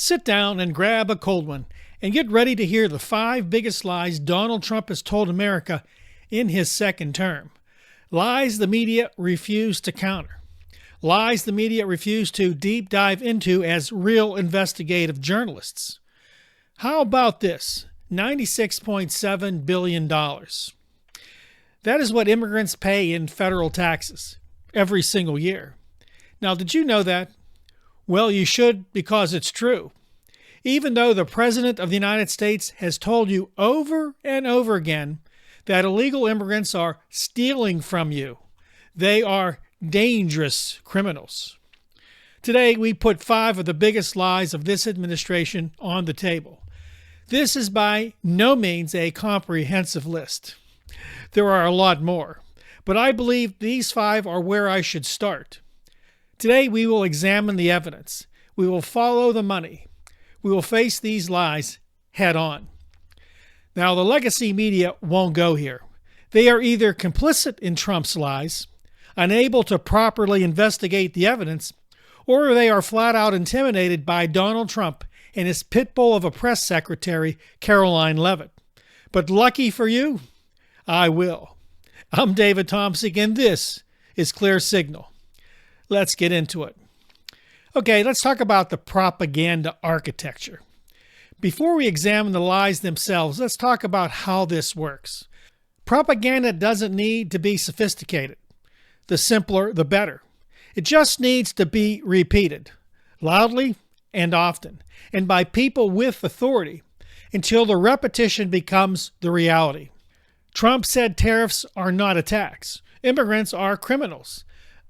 Sit down and grab a cold one and get ready to hear the 5 biggest lies Donald Trump has told America in his second term. Lies the media refuse to counter. Lies the media refuse to deep dive into as real investigative journalists. How about this? $96.7 billion. That is what immigrants pay in federal taxes every single year. Now, did you know that? Well, you should, because it's true. Even though the President of the United States has told you over and over again that illegal immigrants are stealing from you, they are dangerous criminals. Today, we put 5 of the biggest lies of this administration on the table. This is by no means a comprehensive list. There are a lot more, but I believe these 5 are where I should start. Today, we will examine the evidence. We will follow the money. We will face these lies head on. Now, the legacy media won't go here. They are either complicit in Trump's lies, unable to properly investigate the evidence, or they are flat out intimidated by Donald Trump and his pit bull of a press secretary, Caroline Leavitt. But lucky for you, I will. I'm David Tomsic, and this is Clear Signal. Let's get into it. Okay, let's talk about the propaganda architecture. Before we examine the lies themselves, let's talk about how this works. Propaganda doesn't need to be sophisticated. The simpler, the better. It just needs to be repeated, loudly and often, and by people with authority, until the repetition becomes the reality. Trump said tariffs are not attacks. Immigrants are criminals.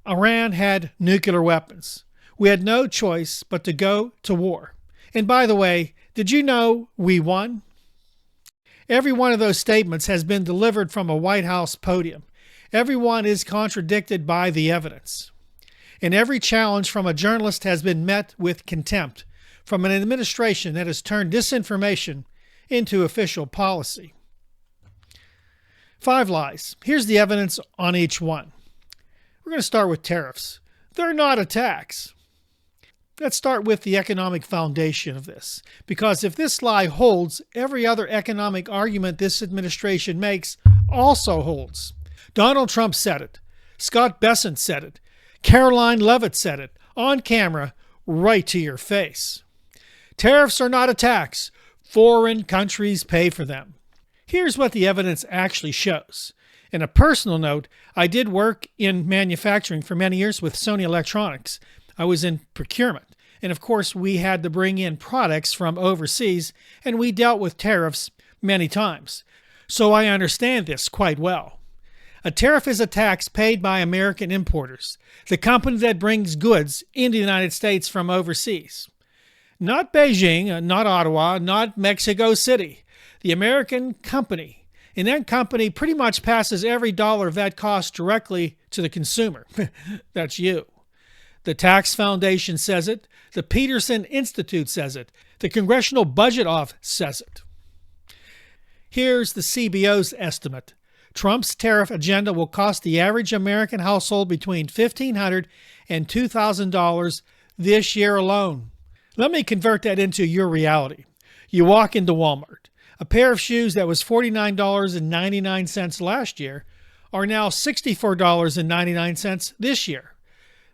Iran had nuclear weapons. We had no choice but to go to war. And by the way, did you know we won? Every one of those statements has been delivered from a White House podium. Every one is contradicted by the evidence. And every challenge from a journalist has been met with contempt from an administration that has turned disinformation into official policy. 5 lies. Here's the evidence on each one. We're going to start with tariffs. They're not attacks. Let's start with the economic foundation of this, because if this lie holds, every other economic argument this administration makes also holds. Donald Trump said it. Scott Bessent said it. Caroline Leavitt said it on camera, right to your face. Tariffs are not attacks. Foreign countries pay for them. Here's what the evidence actually shows. In a personal note, I did work in manufacturing for many years with Sony Electronics. I was in procurement. And of course, we had to bring in products from overseas, and we dealt with tariffs many times. So I understand this quite well. A tariff is a tax paid by American importers, the company that brings goods into the United States from overseas. Not Beijing, not Ottawa, not Mexico City. The American company. And that company pretty much passes every dollar of that cost directly to the consumer. That's you. The Tax Foundation says it. The Peterson Institute says it. The Congressional Budget Office says it. Here's the CBO's estimate. Trump's tariff agenda will cost the average American household between $1,500 and $2,000 this year alone. Let me convert that into your reality. You walk into Walmart. A pair of shoes that was $49.99 last year are now $64.99 this year.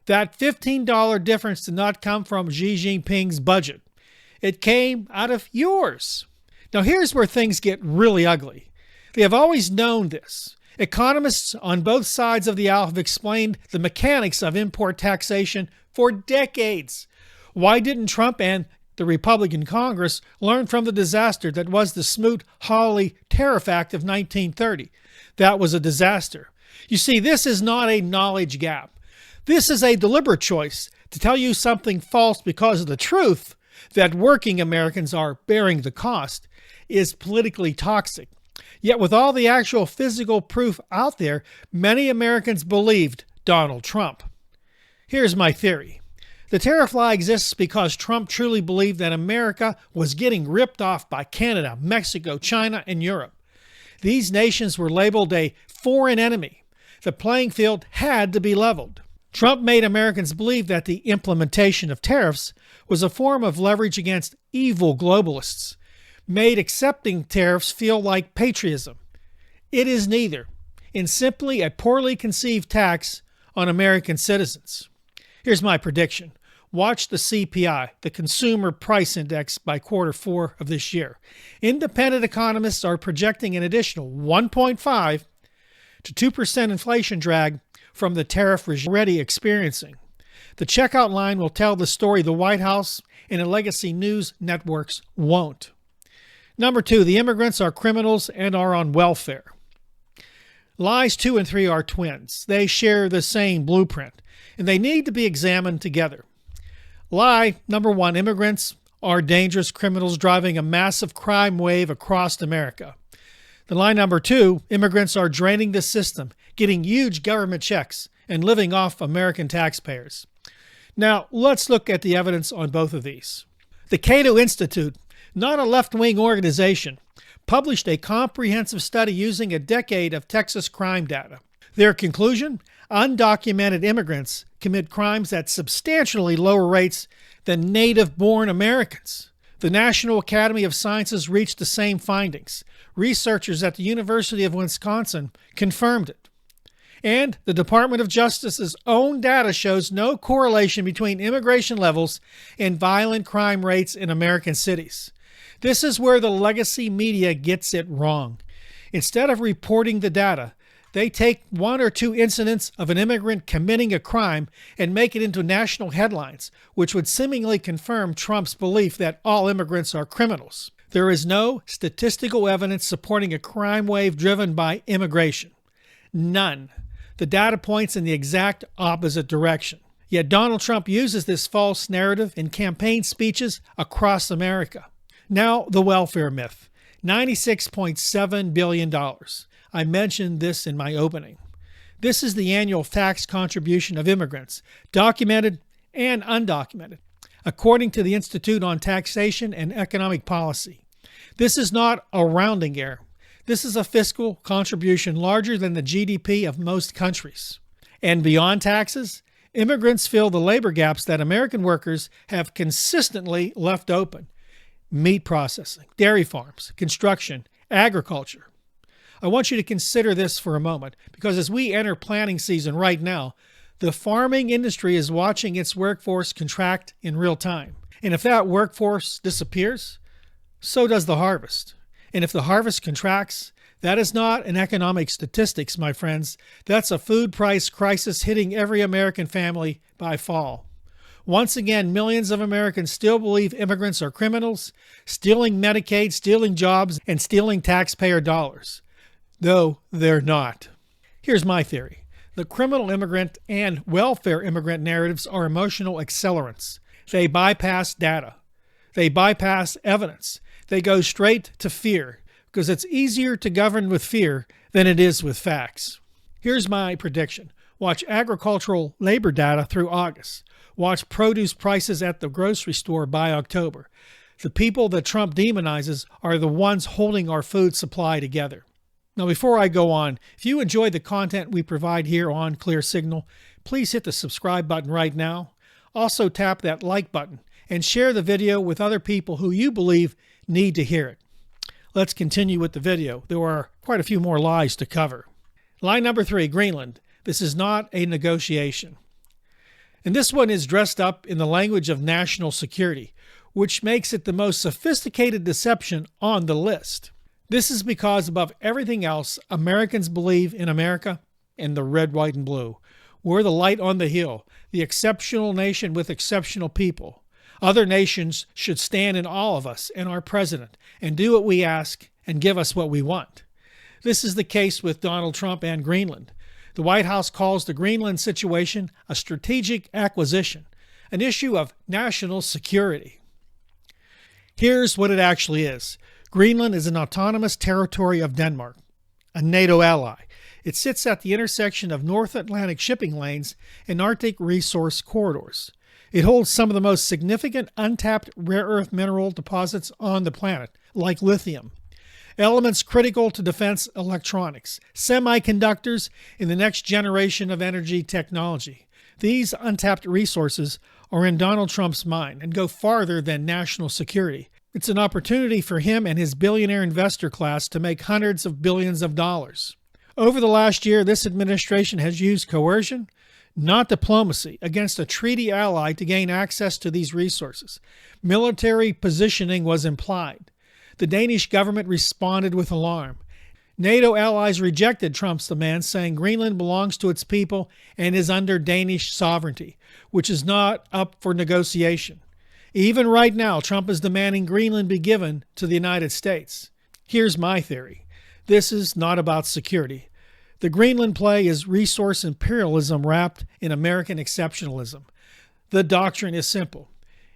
That $15 difference did not come from Xi Jinping's budget. It came out of yours. Now here's where things get really ugly. They have always known this. Economists on both sides of the aisle have explained the mechanics of import taxation for decades. Why didn't Trump and the Republican Congress learn from the disaster that was the Smoot-Hawley Tariff Act of 1930? That was a disaster. You see, this is not a knowledge gap. This is a deliberate choice to tell you something false because of the truth that working Americans are bearing the cost is politically toxic. Yet with all the actual physical proof out there, many Americans believed Donald Trump. Here's my theory. The tariff lie exists because Trump truly believed that America was getting ripped off by Canada, Mexico, China, and Europe. These nations were labeled a foreign enemy. The playing field had to be leveled. Trump made Americans believe that the implementation of tariffs was a form of leverage against evil globalists, made accepting tariffs feel like patriotism. It is neither, and simply a poorly conceived tax on American citizens. Here's my prediction. Watch the CPI, the Consumer Price Index, by quarter 4 of this year. Independent economists are projecting an additional 1.5 to 2% inflation drag from the tariff regime already experiencing. The checkout line will tell the story the White House and the legacy news networks won't. Number 2, the immigrants are criminals and are on welfare. Lies 2 and 3 are twins. They share the same blueprint, and they need to be examined together. Lie number 1, immigrants are dangerous criminals driving a massive crime wave across America. The lie number 2, immigrants are draining the system, getting huge government checks, and living off American taxpayers. Now, let's look at the evidence on both of these. The Cato Institute, not a left-wing organization, published a comprehensive study using a decade of Texas crime data. Their conclusion? Undocumented immigrants commit crimes at substantially lower rates than native-born Americans. The National Academy of Sciences reached the same findings. Researchers at the University of Wisconsin confirmed it. And the Department of Justice's own data shows no correlation between immigration levels and violent crime rates in American cities. This is where the legacy media gets it wrong. Instead of reporting the data, they take 1 or 2 incidents of an immigrant committing a crime and make it into national headlines, which would seemingly confirm Trump's belief that all immigrants are criminals. There is no statistical evidence supporting a crime wave driven by immigration. None. The data points in the exact opposite direction. Yet Donald Trump uses this false narrative in campaign speeches across America. Now, the welfare myth. $96.7 billion. I mentioned this in my opening. This is the annual tax contribution of immigrants, documented and undocumented, according to the Institute on Taxation and Economic Policy. This is not a rounding error. This is a fiscal contribution larger than the GDP of most countries. And beyond taxes, immigrants fill the labor gaps that American workers have consistently left open. Meat processing, dairy farms, construction, agriculture. I want you to consider this for a moment, because as we enter planting season right now, the farming industry is watching its workforce contract in real time. And if that workforce disappears, so does the harvest. And if the harvest contracts, that is not an economic statistics, my friends. That's a food price crisis hitting every American family by fall. Once again, millions of Americans still believe immigrants are criminals, stealing Medicaid, stealing jobs, and stealing taxpayer dollars. Though they're not. Here's my theory. The criminal immigrant and welfare immigrant narratives are emotional accelerants. They bypass data. They bypass evidence. They go straight to fear, because it's easier to govern with fear than it is with facts. Here's my prediction. Watch agricultural labor data through August. Watch produce prices at the grocery store by October. The people that Trump demonizes are the ones holding our food supply together. Now, before I go on, if you enjoy the content we provide here on Clear Signal, please hit the subscribe button right now. Also tap that like button and share the video with other people who you believe need to hear it. Let's continue with the video. There are quite a few more lies to cover. Lie number 3, Greenland. This is not a negotiation. And this one is dressed up in the language of national security, which makes it the most sophisticated deception on the list. This is because above everything else, Americans believe in America and the red, white, and blue. We're the light on the hill, the exceptional nation with exceptional people. Other nations should stand in awe of us and our president and do what we ask and give us what we want. This is the case with Donald Trump and Greenland. The White House calls the Greenland situation a strategic acquisition, an issue of national security. Here's what it actually is. Greenland is an autonomous territory of Denmark, a NATO ally. It sits at the intersection of North Atlantic shipping lanes and Arctic resource corridors. It holds some of the most significant untapped rare earth mineral deposits on the planet, like lithium, elements critical to defense electronics, semiconductors, and the next generation of energy technology. These untapped resources are in Donald Trump's mind and go farther than national security. It's an opportunity for him and his billionaire investor class to make hundreds of billions of dollars. Over the last year, this administration has used coercion, not diplomacy, against a treaty ally to gain access to these resources. Military positioning was implied. The Danish government responded with alarm. NATO allies rejected Trump's demands, saying Greenland belongs to its people and is under Danish sovereignty, which is not up for negotiation. Even right now, Trump is demanding Greenland be given to the United States. Here's my theory. This is not about security. The Greenland play is resource imperialism wrapped in American exceptionalism. The doctrine is simple.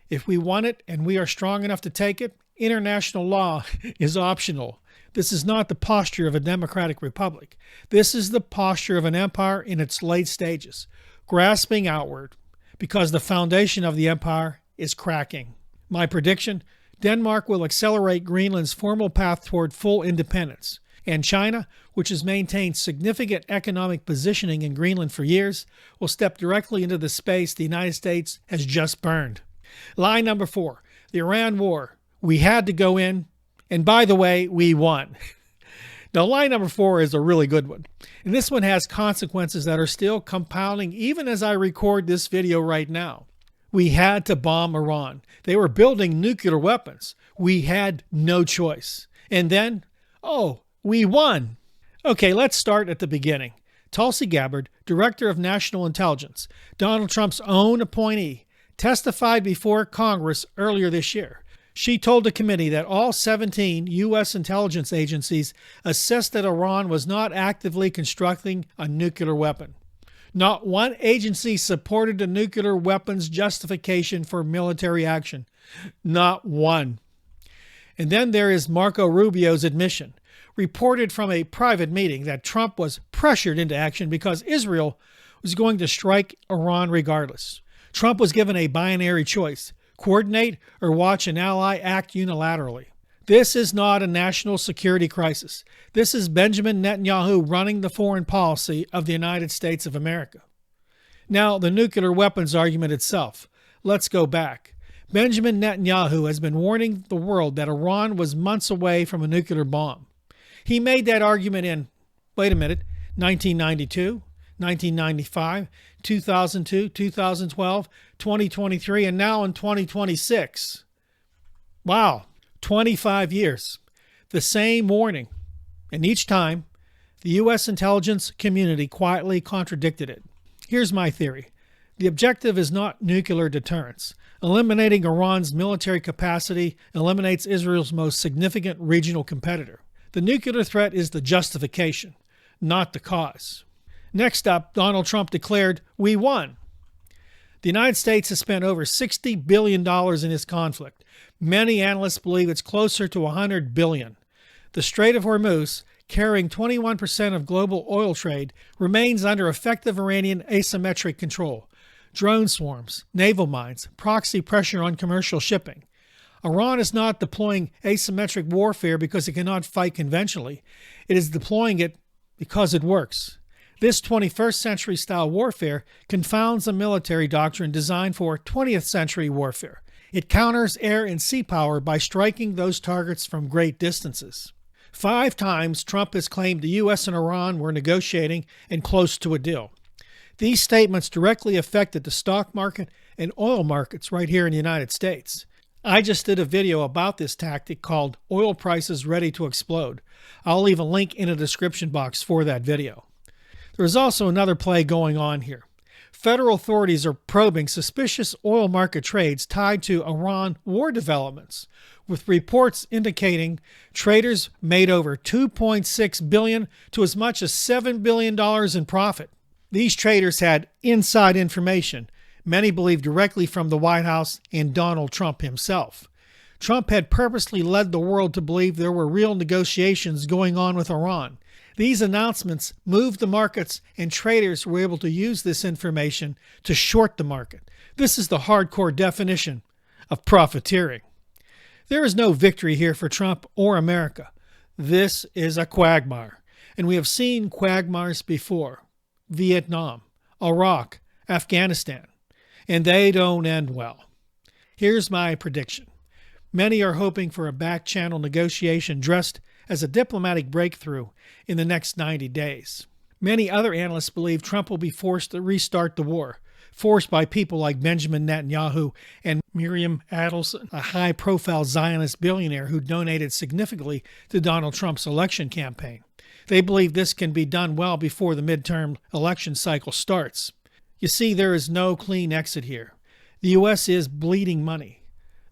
If we want it and we are strong enough to take it, international law is optional. This is not the posture of a democratic republic. This is the posture of an empire in its late stages, grasping outward because the foundation of the empire is cracking. My prediction, Denmark will accelerate Greenland's formal path toward full independence. And China, which has maintained significant economic positioning in Greenland for years, will step directly into the space the United States has just burned. Lie number 4, the Iran war. We had to go in, and by the way, we won. Now, lie number 4 is a really good one. And this one has consequences that are still compounding even as I record this video right now. We had to bomb Iran. They were building nuclear weapons. We had no choice. And then, we won. Okay, let's start at the beginning. Tulsi Gabbard, Director of National Intelligence, Donald Trump's own appointee, testified before Congress earlier this year. She told the committee that all 17 U.S. intelligence agencies assessed that Iran was not actively constructing a nuclear weapon. Not one agency supported the nuclear weapons justification for military action. Not one. And then there is Marco Rubio's admission, reported from a private meeting, that Trump was pressured into action because Israel was going to strike Iran regardless. Trump was given a binary choice: coordinate or watch an ally act unilaterally. This is not a national security crisis. This is Benjamin Netanyahu running the foreign policy of the United States of America. Now, the nuclear weapons argument itself. Let's go back. Benjamin Netanyahu has been warning the world that Iran was months away from a nuclear bomb. He made that argument in, 1992, 1995, 2002, 2012, 2023, and now in 2026. Wow, 25 years. The same warning. And each time, the U.S. intelligence community quietly contradicted it. Here's my theory. The objective is not nuclear deterrence. Eliminating Iran's military capacity eliminates Israel's most significant regional competitor. The nuclear threat is the justification, not the cause. Next up, Donald Trump declared, "We won." The United States has spent over $60 billion in this conflict. Many analysts believe it's closer to $100 billion. The Strait of Hormuz, carrying 21% of global oil trade, remains under effective Iranian asymmetric control. Drone swarms, naval mines, proxy pressure on commercial shipping. Iran is not deploying asymmetric warfare because it cannot fight conventionally. It is deploying it because it works. This 21st century style warfare confounds a military doctrine designed for 20th century warfare. It counters air and sea power by striking those targets from great distances. 5 times Trump has claimed the U.S. and Iran were negotiating and close to a deal. These statements directly affected the stock market and oil markets right here in the United States. I just did a video about this tactic called Oil Prices Ready to Explode. I'll leave a link in the description box for that video. There is also another play going on here. Federal authorities are probing suspicious oil market trades tied to Iran war developments, with reports indicating traders made over $2.6 billion to as much as $7 billion in profit. These traders had inside information, many believe directly from the White House and Donald Trump himself. Trump had purposely led the world to believe there were real negotiations going on with Iran. These announcements moved the markets, and traders were able to use this information to short the market. This is the hardcore definition of profiteering. There is no victory here for Trump or America. This is a quagmire, and we have seen quagmires before. Vietnam, Iraq, Afghanistan. and they don't end well. Here's my prediction. Many are hoping for a back-channel negotiation dressed as a diplomatic breakthrough in the next 90 days. Many other analysts believe Trump will be forced to restart the war, forced by people like Benjamin Netanyahu and Miriam Adelson, a high-profile Zionist billionaire who donated significantly to Donald Trump's election campaign. They believe this can be done well before the midterm election cycle starts. You see, there is no clean exit here. The U.S. is bleeding money.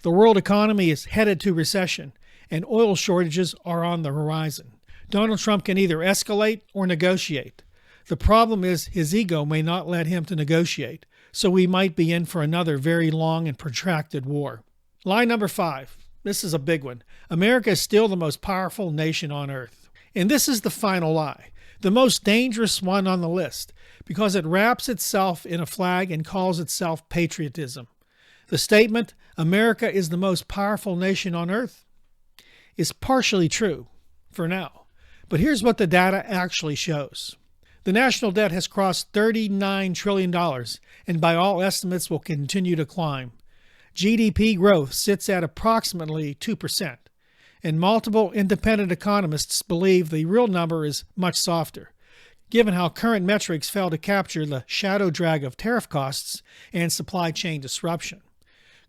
The world economy is headed to recession, and oil shortages are on the horizon. Donald Trump can either escalate or negotiate. The problem is his ego may not let him to negotiate, so we might be in for another very long and protracted war. Lie number 5. This is a big one. America is still the most powerful nation on earth. And this is the final lie, the most dangerous one on the list, because it wraps itself in a flag and calls itself patriotism. The statement, America is the most powerful nation on earth, is partially true for now. But here's what the data actually shows. The national debt has crossed $39 trillion and by all estimates will continue to climb. GDP growth sits at approximately 2%, and multiple independent economists believe the real number is much softer, given how current metrics fail to capture the shadow drag of tariff costs and supply chain disruption.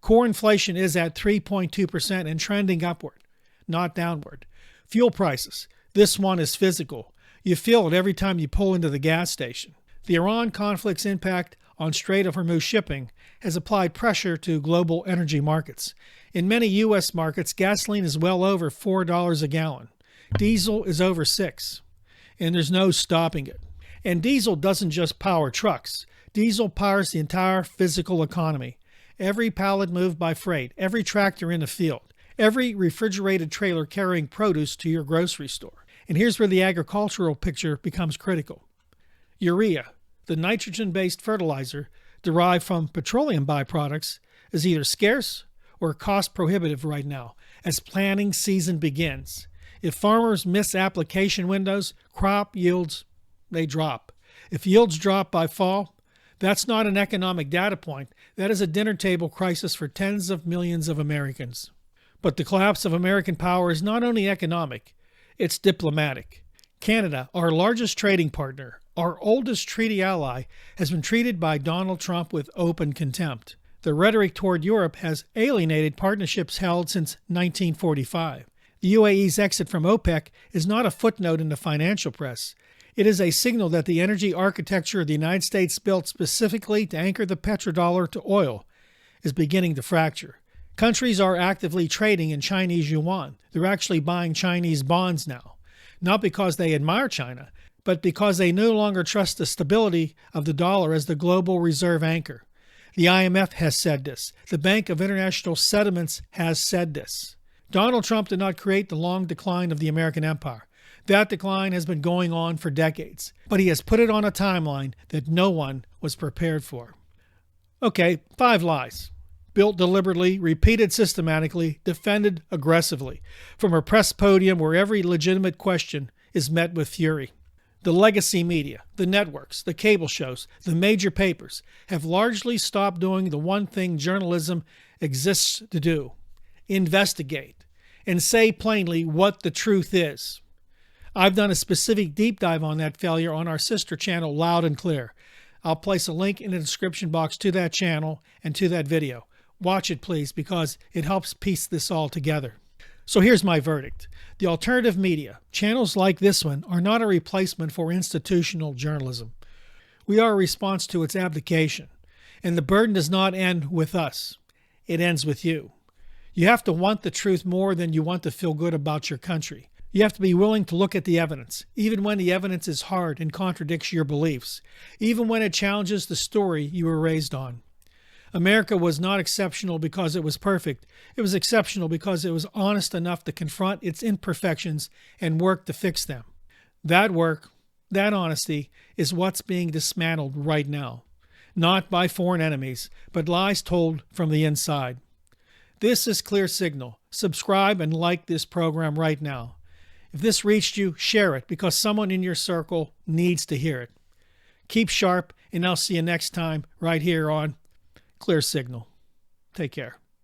Core inflation is at 3.2% and trending upward, not downward. Fuel prices. This one is physical. You feel it every time you pull into the gas station. The Iran conflict's impact on Strait of Hormuz shipping has applied pressure to global energy markets. In many U.S. markets, gasoline is well over $4 a gallon. Diesel is over $6, and there's no stopping it. And diesel doesn't just power trucks. Diesel powers the entire physical economy. Every pallet moved by freight, every tractor in the field, every refrigerated trailer carrying produce to your grocery store. And here's where the agricultural picture becomes critical. Urea, the nitrogen-based fertilizer derived from petroleum byproducts, is either scarce or cost prohibitive right now as planting season begins. If farmers miss application windows, crop yields, they drop. If yields drop by fall, that's not an economic data point. That is a dinner table crisis for tens of millions of Americans. But the collapse of American power is not only economic, it's diplomatic. Canada, our largest trading partner, our oldest treaty ally, has been treated by Donald Trump with open contempt. The rhetoric toward Europe has alienated partnerships held since 1945. The UAE's exit from OPEC is not a footnote in the financial press. It is a signal that the energy architecture of the United States, built specifically to anchor the petrodollar to oil, is beginning to fracture. Countries are actively trading in Chinese yuan. They're actually buying Chinese bonds now, not because they admire China, but because they no longer trust the stability of the dollar as the global reserve anchor. The IMF has said this. The Bank of International Settlements has said this. Donald Trump did not create the long decline of the American empire. That decline has been going on for decades, but he has put it on a timeline that no one was prepared for. Okay, 5 lies. Built deliberately, repeated systematically, defended aggressively, from a press podium where every legitimate question is met with fury. The legacy media, the networks, the cable shows, the major papers have largely stopped doing the one thing journalism exists to do: investigate and say plainly what the truth is. I've done a specific deep dive on that failure on our sister channel, Loud and Clear. I'll place a link in the description box to that channel and to that video. Watch it, please, because it helps piece this all together. So here's my verdict. The alternative media, channels like this one, are not a replacement for institutional journalism. We are a response to its abdication, and the burden does not end with us. It ends with you. You have to want the truth more than you want to feel good about your country. You have to be willing to look at the evidence, even when the evidence is hard and contradicts your beliefs, even when it challenges the story you were raised on. America was not exceptional because it was perfect. It was exceptional because it was honest enough to confront its imperfections and work to fix them. That work, that honesty, is what's being dismantled right now. Not by foreign enemies, but lies told from the inside. This is Clear Signal. Subscribe and like this program right now. If this reached you, share it, because someone in your circle needs to hear it. Keep sharp, and I'll see you next time right here on clear signal. Take care.